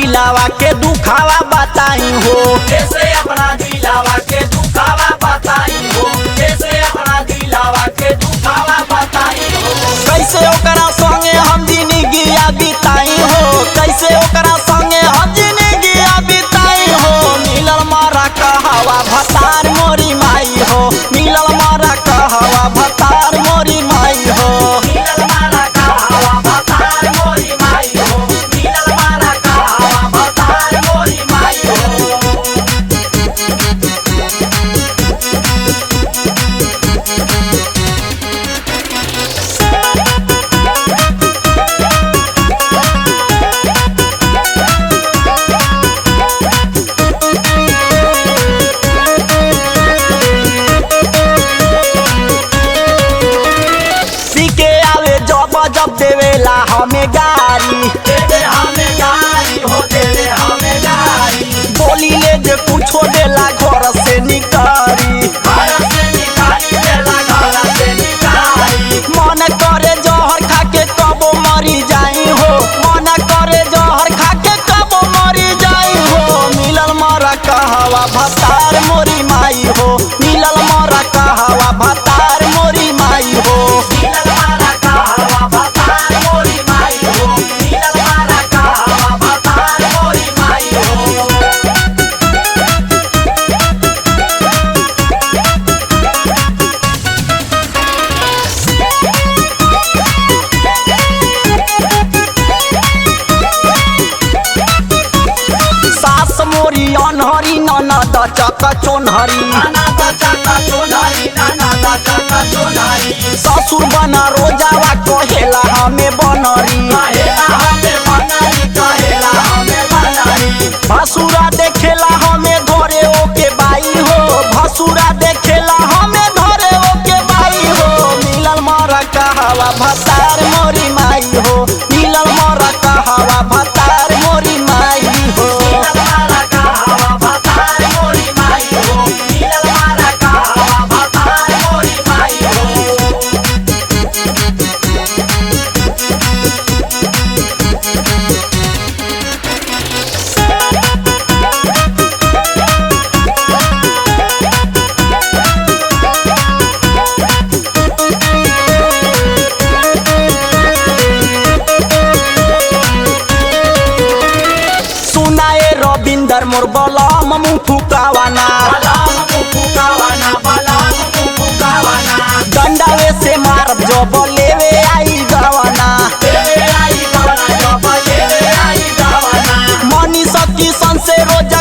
दिलावा के दुखावा बताई हो, कैसे अपना दिलावा के दुखावा बताई हो, कैसे अपना दिलावा के दुखावा बताई हो। कैसे ओकरा संगे हम जिंदगी बिताई हो, कैसे ओकरा संगे हम जिंदगी बिताई हो। मिलल मारा कहवा भतार मोरी माई हो, मिलल मारा कहवा भतार मोरी माई हो। मिलल मारा कहवा भतार मोरी माई हो, मिलल मारा कहवा भतार मोरी माई हो। जब देवेला हमें गारी, देवे हमें गारी हो, देवे हमें गारी। बोली ले जे कुछो देला घर से निकारी, घर से निकाली देला घर से निकाली। मन करे जहर खा के कबो मरी जाई हो, मन करे जहर खा के कबो मरी जाई हो। मिलल मारा कहवा भतार मोरी माई हो, मिलल मारा कहवा भतार मोरी माई हो। मिलल मारा कहवा भतार मोरी माई हो, मिलल मारा कहवा भतार मोरी माई हो। सास मोरी अनहरी ननद चक चोनहरी, ननद चक चोनहरी, ननद चक चोनहरी। ससुर बना रोजावा कहेला हमें बनरी, कहेला हमें बनरी, कहेला हमें बनरी। भसुरा देखेला हमें घरे ओके बाई हो, भसुरा देखेला हमें घरे ओके बाई हो। मिलल मारा कहवा भतार मोरी माई हो, मिलल मारा कहवा भतार मोरी माई हो। मिलल मारा कहवा भतार मोरी माई हो, मिलल मारा कहवा भतार मोरी माई हो। सुनाए रविंदर मोर बलम मुँह फुकावाना, बलम मुफुकावाना, बलम मुफुकावाना। डंडावे से मारब जब लेवे आई गवाना। लेवे आई गवाना, जब लेवे आई गवाना। मनीष किशन से रोज